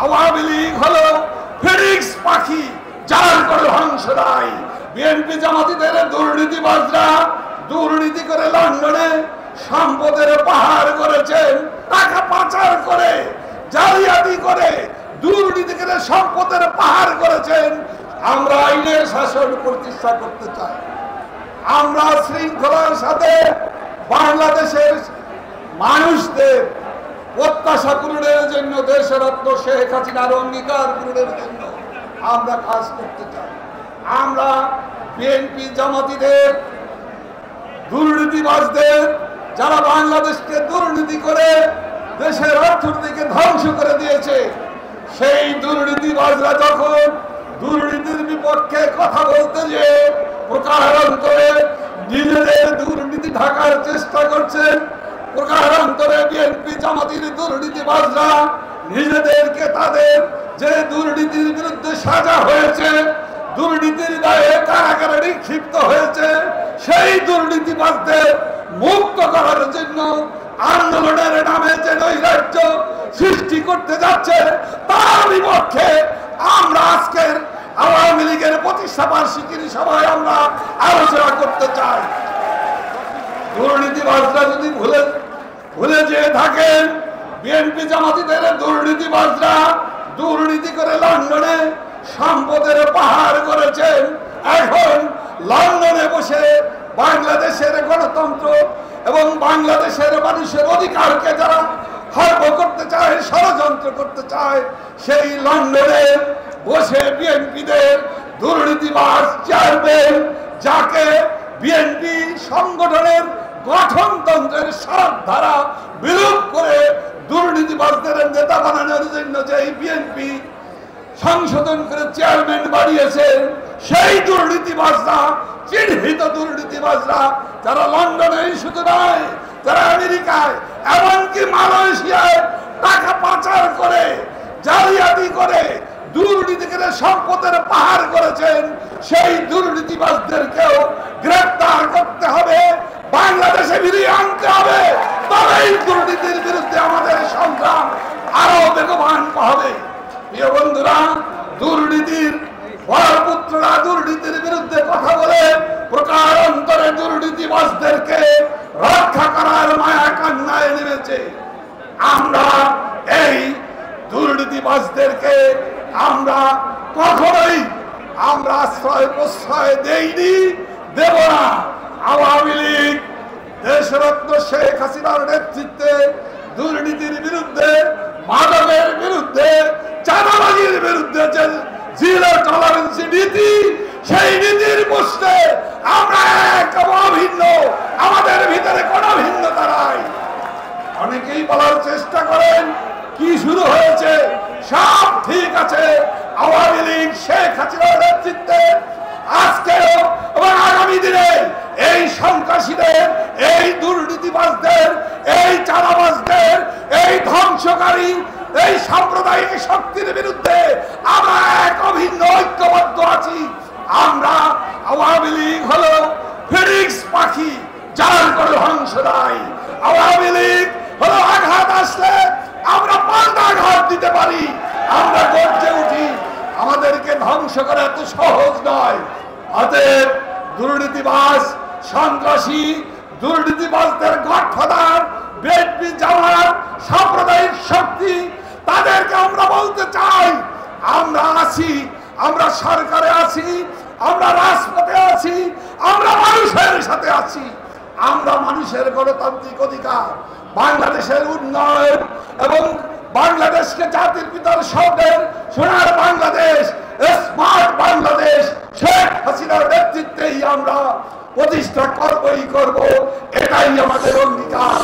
আওয়ামী লীগ হলো ফিনিক্স পাখি, যার করে ধ্বংস নাই। বিএনপি জামাতিদের দুর্নীতিবাজরা দুর্নীতি করে লন্ডনে সম্পদের পাহাড় করেছেন, টাকা পাচার করে, জালিয়াতি করে, দুর্নীতি করে সম্পদের পাহাড় করেছেন। আমরা আইনের শাসন প্রতিষ্ঠা করতে চাই। আমরা শৃঙ্খলার সাথে বাংলাদেশের মানুষদের প্রত্যাশা পূরণের জন্য, দেশরত্ন শেখ হাসিনার অঙ্গীকার পূরণের জন্য আমরা কাজ করতে চাই। আমরা বিএনপি জামাতিদের দুর্নীতিবাজদের, যারা বাংলাদেশকে দুর্নীতি করে দেশের অর্থনীতিকে ধ্বংস করে দিয়েছে, সেই দুর্নীতিবাজরা যখন দুর্নীতির বিপক্ষে কথা বলতে যে প্রকারান্তরে নিজেদের দুর্নীতি ঢাকার চেষ্টা করছেন, প্রকারান্তরে বিএনপি জামাতির দুর্নীতিবাজরা নিজেদেরকে তাদের যে দুর্নীতির বিরুদ্ধে সাজা হয়েছে, দুর্নীতির দায়ে কারাগারে নিক্ষিপ্ত হয়েছে, সেই দুর্নীতিবাজদের মুক্ত করার জন্য আন্দোলনের নামে যে নৈরাজ্য সৃষ্টি করতে যাচ্ছে, তার বিপক্ষে আমরা আজকের আওয়ামী লীগের প্রতিষ্ঠা বার্ষিকীর সভায় আমরা আলোচনা করতে চাই। দুর্নীতিবাজরা যদি ভুলে যেয়ে থাকেন, বিএনপি জামাতিদের দুর্নীতিবাজরা দুর্নীতি করে লন্ডনে সম্পদের পাহাড় করেছেন। এখন লন্ডনে বসে বাংলাদেশের গণতন্ত্র এবং বাংলাদেশের মানুষের অধিকারকে যারা খর্ব করতে চায়, ষড়যন্ত্র করতে চায়, সেই লন্ডনে বসে বিএনপিদের দুর্নীতিবাজ চেয়ারম্যান, যাকে বিএনপি সংগঠনের গঠনতন্ত্রের সব ধারা বিলোপ করে দুর্নীতিবাজদের নেতা বানানোর জন্য যে বিএনপি সংশোধন করে চেয়ারম্যান বাড়িয়েছেন, সেই দুর্নীতিবাজরা, চিহ্নিত দুর্নীতিবাজরা, যারা লন্ডনে শুধু নয়, যারা আমেরিকায় এমনকি মালয়েশিয়ায় টাকা পাচার করে, জালিয়াতি করে, দুর্নীতি করে সম্পদের পাহাড় করেছেন, সেই দুর্নীতিবাজদেরকেও গ্রেফতার করতে হবে, বাংলাদেশে ফিরিয়ে আনতে হবে। তবেই দুর্নীতির বিরুদ্ধে আমাদের সংগ্রাম আরো বেগবান হবে। প্রিয় বন্ধুরা, দুর্নীতির বরপুত্ররা দুর্নীতির বিরুদ্ধে কথা বলে প্রকারান্তরে দুর্নীতিবাজদেরকে রক্ষা করার মায়া কান্নায় নেমেছে। আমরা এই দুর্নীতিবাজদেরকে আমরা কখনোই আমরা আশ্রয় প্রশ্রয় দেইনি, দেব না। আওয়ামী লীগ দেশরত্ন শেখ হাসিনার নেতৃত্বে দুর্নীতির বিরুদ্ধে, মাদকের বিরুদ্ধে, চাঁদাবাজির বিরুদ্ধে যে জিরো টলারেন্স নীতি, সেই নীতির প্রশ্নে আমরা এক অভিন্ন, আমাদের ভিতরে কোনো ভিন্নতা নাই। অনেকেই বলার চেষ্টা করেন কি শুরু হয়েছে, সব ঠিক আছে। আওয়ামী লীগ শেখ হাসিনার নেতৃত্বে আজকেও এবং আগামী দিনে এই সন্ত্রাসীদের, এই দুর্নীতিবাজদের, এই চাঁদাবাজদের, এই ধ্বংসকারী, এই সাম্প্রদায়িক শক্তির বিরুদ্ধে আমরা এক অভিন্ন ঐক্যবদ্ধ আছি। আমরা আওয়ামী লীগ হলো ফিনিক্স পাখি, যার করে ধ্বংস নাই। আওয়ামী লীগ হলো আঘাত আসলে আমরা পাল্টা আঘাত দিতে পারি, আমরা গর্জে উঠি। আমাদেরকে ধ্বংস করা এত সহজ নয়। অতএব দুর্নীতিবাজ, সন্ত্রাসী, দুর্নীতিবাজদের গডফাদার বিএনপি জামাত, সাম্প্রদায়িক শক্তি, তাদেরকে আমরা বলতে চাই, আমরা আছি, আমরা সরকারে আছি, আমরা রাজপথে আছি, আমরা মানুষের সাথে আছি। আমরা মানুষের গণতান্ত্রিক অধিকার, বাংলাদেশের উন্নয়ন এবং বাংলাদেশকে জাতির পিতার স্বপ্নের সোনার বাংলাদেশ, স্মার্ট বাংলাদেশ শেখ হাসিনার নেতৃত্বেই আমরা প্রতিষ্ঠা করবই করব, এটাই আমাদের অঙ্গীকার।